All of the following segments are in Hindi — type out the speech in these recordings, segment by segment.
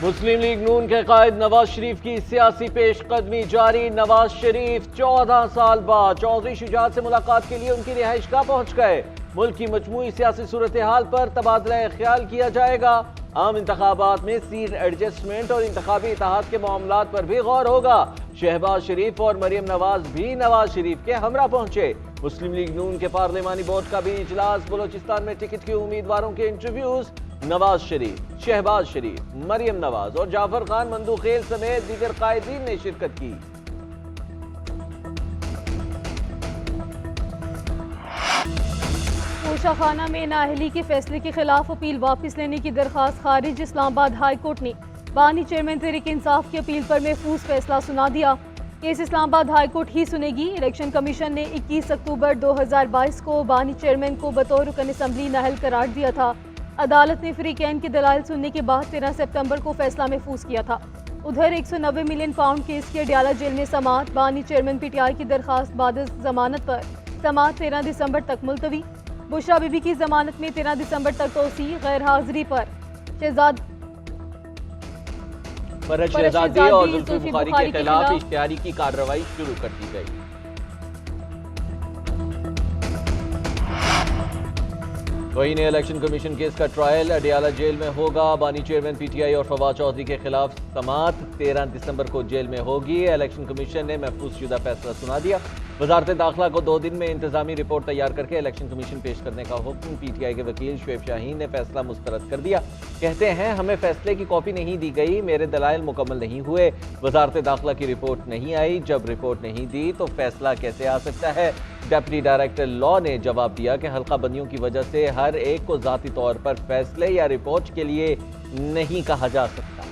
मुस्लिम लीग नून के कायद नवाज शरीफ की सियासी पेशकदमी जारी। नवाज शरीफ 14 साल बाद चौधरी शुजात से मुलाकात के लिए उनकी रिहाइशगाह पहुंच गए। मुल्क की मजमूई सियासी सूरत हाल पर तबादला ख्याल किया जाएगा। आम इंतखाबात में सीट एडजस्टमेंट और इंतखाबी इत्तेहाद के मामलात पर भी गौर होगा। शहबाज शरीफ और मरियम नवाज भी नवाज शरीफ के हमरा पहुंचे। मुस्लिम लीग नून के पार्लिमानी बोर्ड का भी इजलास। बलोचिस्तान में टिकट के उम्मीदवारों के इंटरव्यूज। नवाज शरीफ, शहबाज शरीफ, मरियम नवाज और जाफर खान मंदूखेल समेत दीगर कायदीन ने शिरकत की। तोशाखाना में नाअहली के फैसले के खिलाफ अपील वापस लेने की दरखास्त खारिज। इस्लामाबाद हाई कोर्ट ने बानी चेयरमैन तहरीक इंसाफ की अपील पर महफूज फैसला सुना दिया। केस इस्लामाबाद हाई कोर्ट ही सुनेगी। इलेक्शन कमीशन ने 21 अक्टूबर 2022 को बानी चेयरमैन को बतौर रुकन असम्बली नाअहल करार दिया था। अदालत ने फरीकैन के दलाइल सुनने के बाद 13 सितंबर को फैसला महफूज किया था। उधर 190 मिलियन पाउंड केस की अडयाला जेल में समाअत। बानी चेयरमैन पीटीआई की दरखास्त बाद जमानत पर समाअत 13 दिसंबर तक मुलतवी। बुशरा बीबी की जमानत में 13 दिसंबर तक तोसी। गैर हाजिरी पर शहजादी और जुल्फी बुखारी के खिलाफ इश्तिहारी की कार्रवाई शुरू कर दी गई। वहीं ने इलेक्शन कमीशन केस का ट्रायल अडियाला जेल में होगा। बानी चेयरमैन पीटीआई और फवाद चौधरी के खिलाफ समाअत 13 दिसंबर को जेल में होगी। इलेक्शन कमीशन ने महफूज शुदा फैसला सुना दिया। वजारत दाखिला को 2 दिन में इंतजामी रिपोर्ट तैयार करके इलेक्शन कमीशन पेश करने का हुक्म। पीटीआई के वकील शुएब शाहीन ने फैसला मुस्तरद कर दिया। कहते हैं हमें फैसले की कॉपी नहीं दी गई, मेरे दलाइल मुकम्मल नहीं हुए, वजारत दाखिला की रिपोर्ट नहीं आई। जब रिपोर्ट नहीं दी तो फैसला कैसे आ सकता है? डेप्टी डायरेक्टर लॉ ने जवाब दिया कि हल्का बंदियों की वजह से हर एक को जाती तौर पर फैसले या रिपोर्ट के लिए नहीं कहा जा सकता।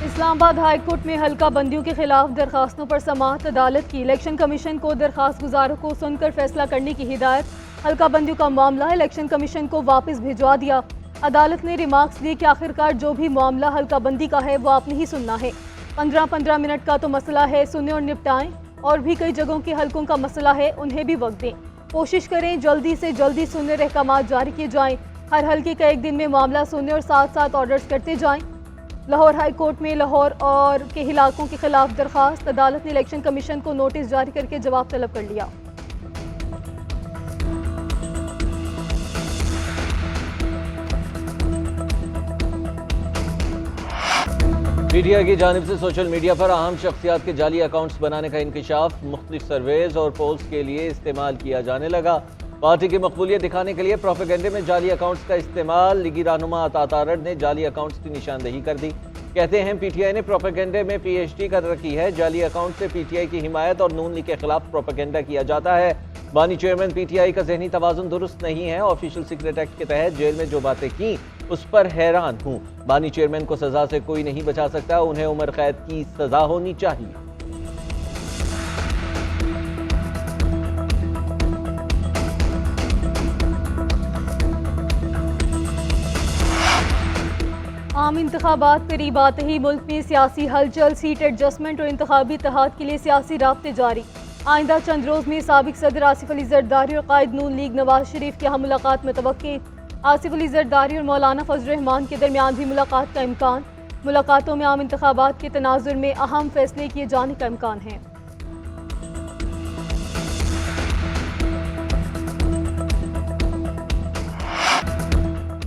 इस्लामाबाद हाई कोर्ट में हल्का बंदियों के खिलाफ दरखास्तों पर समाअत। अदालत की इलेक्शन कमीशन को दरखास्त गुजारों को सुनकर फैसला करने की हिदायत। हल्का बंदियों का मामला इलेक्शन कमीशन को वापस भिजवा दिया। अदालत ने रिमार्क्स दिए कि आखिरकार जो भी मामला हल्का बंदी का है वो आपने ही सुनना है। 15-15 मिनट का तो मसला है, सुने और निपटाएं। और भी कई जगहों के हल्कों का मसला है, उन्हें भी वक्त दें। कोशिश करें जल्दी से जल्दी सुनने रहकामात जारी किए जाएं। हर हल्के का एक दिन में मामला सुनने और साथ साथ ऑर्डर्स करते जाएं। लाहौर हाई कोर्ट में लाहौर और के इलाकों के खिलाफ दरखास्त। अदालत ने इलेक्शन कमीशन को नोटिस जारी करके जवाब तलब कर लिया। पीटीआई की जानिब से सोशल मीडिया पर अहम शख्सियात के जाली अकाउंट्स बनाने का इंकशाफ मुख्तलिफ सर्वेज और पोल्स के लिए इस्तेमाल किया जाने लगा। पार्टी की मकबूलियत दिखाने के लिए प्रोपेगेंडे में जाली अकाउंट्स का इस्तेमाल। लीगी रहनुमा अतातारड़ ने जाली अकाउंट्स की निशानदेही कर दी। कहते हैं पीटीआई ने प्रोपेगेंडे में पीएचडी कर रखी है। जाली अकाउंट से पीटीआई की हिमायत और नून लीग के खिलाफ प्रोपेगेंडा किया जाता है। बानी चेयरमैन पीटीआई का जहनी तवाजुन दुरुस्त नहीं है। ऑफिशियल सीक्रेट एक्ट के तहत जेल में जो बातें की उस पर हैरान हूँ। बानी चेयरमैन को सजा से कोई नहीं बचा सकता, उन्हें उम्र कैद की सजा होनी चाहिए। आम इंतखाबात करीब आते ही मुल्क में सियासी हलचल। सीट एडजस्टमेंट और इंतखाबी इत्तेहाद के लिए सियासी राब्ते जारी। आइंदा चंद रोज में साबिक सदर आसिफ अली जरदारी और कायद नून लीग नवाज शरीफ की अहम मुलाकात मुतवक्की। आसिफ अली जरदारी और मौलाना फजल रहमान के दरमियान भी मुलाकात का इम्कान। मुलाकातों में आम इंतखाबात के तनाजुर में अहम फैसले किए जाने का इम्कान है।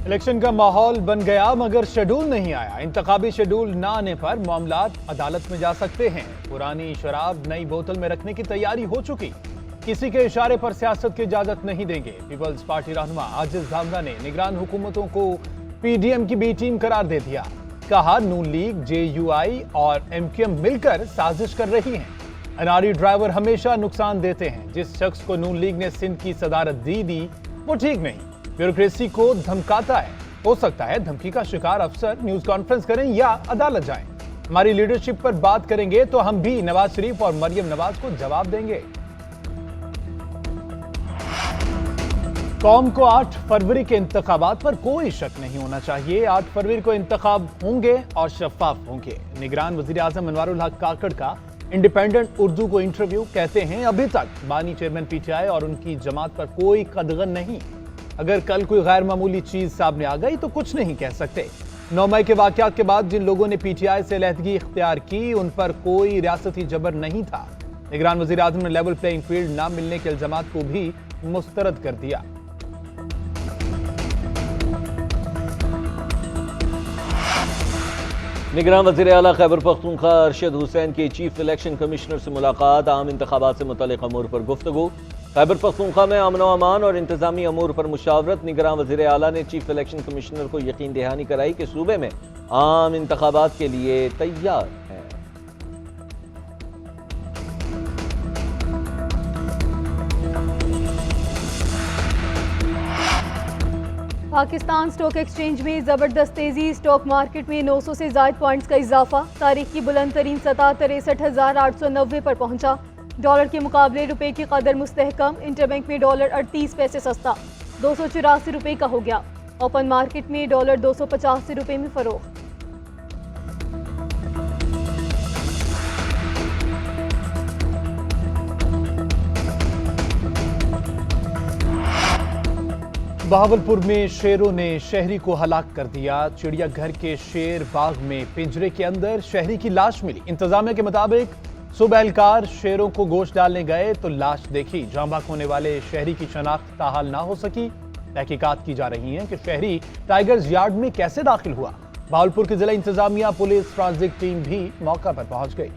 इलेक्शन का माहौल बन गया मगर शेड्यूल नहीं आया। इंतखाबी शेड्यूल न आने पर मामलात अदालत में जा सकते हैं। पुरानी शराब नई बोतल में रखने की तैयारी हो चुकी। किसी के इशारे पर सियासत की इजाजत नहीं देंगे। पीपल्स पार्टी रहनुमा आजिज धामदा ने निगरान हुकूमतों को पीडीएम की बी टीम करार दे दिया। कहा नून लीग, जेयूआई और एमक्यूएम मिलकर साजिश कर रही हैं। अनारी ड्राइवर हमेशा नुकसान देते हैं। जिस शख्स को नून लीग ने सिंध की सदारत दी वो ठीक नहीं, ब्यूरोक्रेसी को धमकाता है। हो सकता है धमकी का शिकार अफसर न्यूज कॉन्फ्रेंस करें या अदालत जाएं। हमारी लीडरशिप पर बात करेंगे तो हम भी नवाज शरीफ और मरियम नवाज को जवाब देंगे। कौम को 8 फरवरी के इंतखाबात पर कोई शक नहीं होना चाहिए। 8 फरवरी को इंतखाब होंगे और शफाफ होंगे। निगरान वजीर आजम अनवारुल हक काकड़ का इंडिपेंडेंट उर्दू को इंटरव्यू, कहते हैं अभी तक बानी चेयरमैन पीटीआई और उनकी जमात पर कोई कदगन नहीं। अगर कल कोई गैर मामूली चीज सामने आ गई तो कुछ नहीं कह सकते। 9 मई के वाकयात के बाद जिन लोगों ने पीटीआई से अलहदगी इख्तियार की उन पर कोई रियासती जबर नहीं था। निगरान वजीर आजम ने लेवल प्लेइंग फील्ड न मिलने के इल्जामात को भी मुस्तरद कर दिया। निगरान वज़ीर आला खैबर पख्तूनख्वा अरशद हुसैन की चीफ इलेक्शन कमिश्नर से मुलाकात, आम इंतखाबात से मुतल्लिक़ अमूर पर गुफ्तगू। खैबर पख्तूनख्वा में अमन व अमान और इंतजामी अमूर पर मुशावरत। निगरान वज़ीर आला ने चीफ इलेक्शन कमिश्नर को यकीन दहानी कराई कि सूबे में आम इंतखाबात के लिए तैयार है। पाकिस्तान स्टॉक एक्सचेंज में जबरदस्त तेजी, स्टॉक मार्केट में 900 से ज़ायद पॉइंट्स का इजाफा, तारीख की बुलंद तरीन सतह 63,890 पर पहुंचा। डॉलर के मुकाबले रुपए की कदर मुस्तहकम, इंटरबैंक में डॉलर 38 पैसे सस्ता 284 रुपए का हो गया। ओपन मार्केट में डॉलर 285 रुपए में फरोख्त। बहावलपुर में शेरों ने शहरी को हलाक कर दिया। चिड़ियाघर के शेर बाग में पिंजरे के अंदर शहरी की लाश मिली। इंतजामिया के मुताबिक सुबह एहलकार शेरों को गोश्त डालने गए तो लाश देखी। जाँ बाक होने वाले शहरी की शनाख्त ताहाल ना हो सकी। तहकीकात की जा रही है कि शहरी टाइगर्स यार्ड में कैसे दाखिल हुआ। बहावलपुर की जिला इंतजामिया, पुलिस, ट्रांजिट टीम भी मौका पर पहुंच गई।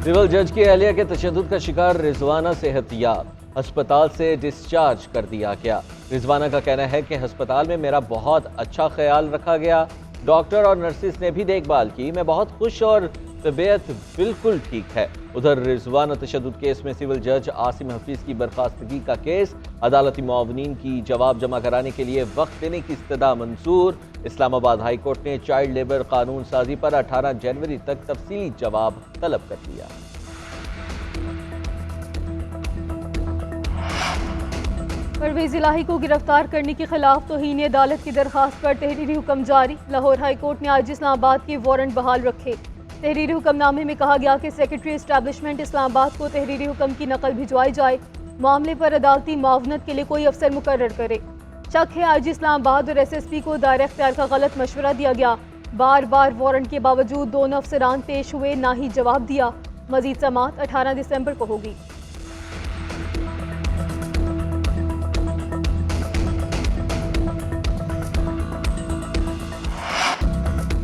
सिविल जज की अहलिया के तशद्दुद का शिकार रिजवाना सेहतयाब, अस्पताल से डिस्चार्ज कर दिया गया। रिजवाना का कहना है कि अस्पताल में मेरा बहुत अच्छा ख्याल रखा गया, डॉक्टर और नर्सिस ने भी देखभाल की, मैं बहुत खुश और तबीयत बिल्कुल ठीक है। उधर रिजवाना तशद्दुद केस में सिविल जज आसिम हफीज की बर्खास्तगी का केस, अदालती मुआवनीन की जवाब जमा कराने के लिए वक्त देने की इस्तदा मंजूर। इस्लामाबाद हाई कोर्ट ने चाइल्ड लेबर कानून साजी पर 18 जनवरी तक तफसीली जवाब तलब कर दिया। परवेज इलाही को गिरफ्तार करने के खिलाफ तौहीन अदालत की दरखास्त पर तहरीरी हुक्म जारी। लाहौर हाई कोर्ट ने आज इस्लामाबाद के वारंट बहाल रखे। तहरीरी हुक्मनामे में कहा गया कि सेक्रेटरी एस्टैब्लिशमेंट इस्लामाबाद को तहरीरी हुक्म की नकल भिजवाई जाए, मामले पर अदालती मावनत के लिए कोई अफसर मुकर्रर करे। शक है आईजी इस्लामाबाद और SSP को दायरा इख्तियार का गलत मशवरा दिया गया। बार बार वारंट के बावजूद दोनों अफसरान पेश हुए, ना ही जवाब दिया। मजीद समाअत 18 दिसंबर को होगी।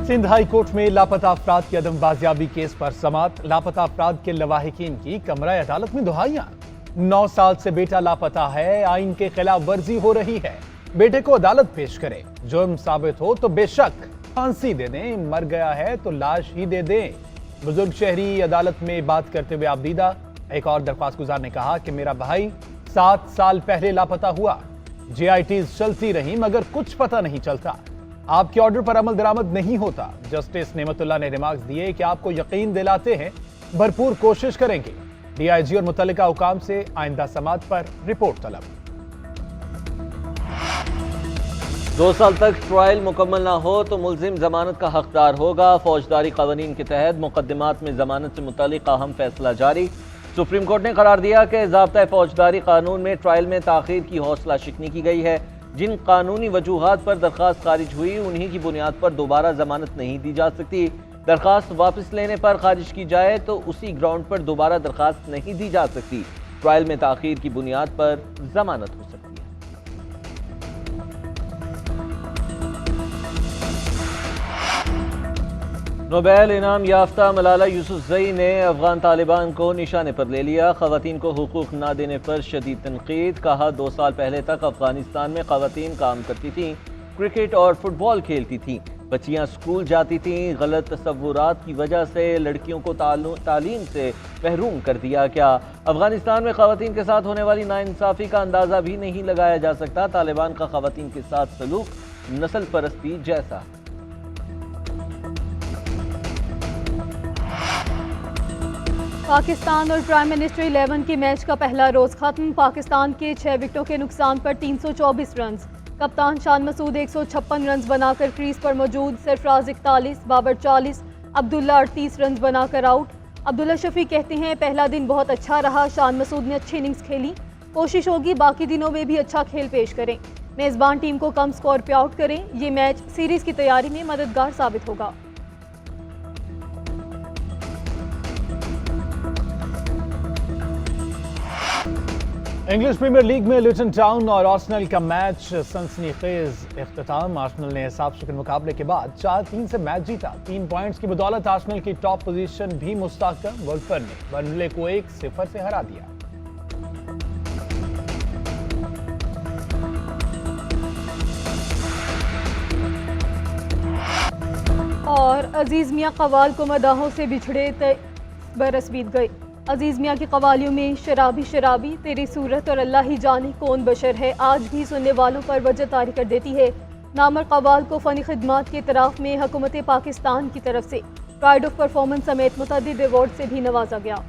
सिंध हाई कोर्ट में लापता अफराद की अदम बाजियाबी केस पर समाअत। लापता अफराद के लवाहिकीन की कमरा अदालत में दुहाइयां। 9 साल से बेटा लापता है, आइन के खिलाफ वर्जी हो रही है, बेटे को अदालत पेश करें, जुर्म साबित हो तो बेशक फांसी दे दें, मर गया है तो लाश ही दे दें। बुजुर्ग शहरी अदालत में बात करते हुए आबदीदा, एक और दरख्वास्त गुजार ने कहा कि मेरा भाई 7 साल पहले लापता हुआ, JITs चलती रही मगर कुछ पता नहीं चलता, आपके ऑर्डर पर अमल दरामद नहीं होता। जस्टिस नेमतुल्लाह ने रिमार्क्स दिए कि आपको यकीन दिलाते हैं, भरपूर कोशिश करेंगे। DIG और मुतल्लिका हुकाम से आइंदा समाअत पर रिपोर्ट तलब। 2 साल तक ट्रायल मुकम्मल ना हो तो मुल्जिम जमानत का हकदार होगा। फौजदारी कानून के तहत मुकदमात में जमानत से मुतालिक अहम फैसला जारी। सुप्रीम कोर्ट ने करार दिया कि ज़ाब्ता फौजदारी कानून में ट्रायल में ताखीर की हौसला शिकनी की गई है। जिन कानूनी वजूहात पर दरखास्त खारिज हुई उन्हीं की बुनियाद पर दोबारा जमानत नहीं दी जा सकती। दरखास्त वापस लेने पर खारिज की जाए तो उसी ग्राउंड पर दोबारा दरखास्त नहीं दी जा सकती। ट्रायल में ताखीर की बुनियाद पर जमानत हो सकती है। नोबेल इनाम याफ्ता मलाला यूसुफजई ने अफगान तालिबान को निशाने पर ले लिया। खवातीन को हुकूक ना देने पर शदीद तनकीद। कहा 2 साल पहले तक अफगानिस्तान में खवातीन काम करती थीं, क्रिकेट और फुटबॉल खेलती थीं, बच्चियां स्कूल जाती थीं। गलत तस्वुरात की वजह से लड़कियों को तालीम से महरूम कर दिया गया। अफगानिस्तान में खवातीन के साथ होने वाली नाइंसाफ़ी का अंदाज़ा भी नहीं लगाया जा सकता। तालिबान का खवातीन के साथ सलूक नस्ल परस्ती जैसा। पाकिस्तान और प्राइम मिनिस्टर 11 के मैच का पहला रोज खत्म। पाकिस्तान के 6 विकेटों के नुकसान पर 324 रन। कप्तान शान मसूद 156 रन बनाकर क्रीज पर मौजूद, सरफराज 41, बाबर 40, अब्दुल्ला 38 रन बनाकर आउट। अब्दुल्ला शफी कहते हैं पहला दिन बहुत अच्छा रहा, शान मसूद ने अच्छी इनिंग्स खेली, कोशिश होगी बाकी दिनों में भी अच्छा खेल पेश करें, मेज़बान टीम को कम स्कोर पे आउट करें, ये मैच सीरीज की तैयारी में मददगार साबित होगा। इंग्लिश प्रीमियर लीग में लुटन टाउन और आर्सेनल का मैच सनसनीखेज इख्तिताम। आर्सेनल ने साफ शिकन मुकाबले के बाद 4-3 से मैच जीता। 3 पॉइंट्स की बदौलत आर्सेनल की टॉप पोजीशन भी मुस्तहकम। वुल्फर ने बर्नले को 1-0 से हरा दिया। और अजीज मियां कवाल को मदाहों से बिछड़े बरस बीत गए। अजीज मियां की कवालियों में शराबी शराबी तेरी सूरत और अल्लाह ही जाने कौन बशर है आज भी सुनने वालों पर वजह तारी कर देती है। नामर कवाल को फ़नी खिदमात के इतराफ़ में हुकूमत पाकिस्तान की तरफ से प्राइड ऑफ परफॉर्मेंस समेत मुतअद्दिद अवार्ड से भी नवाजा गया।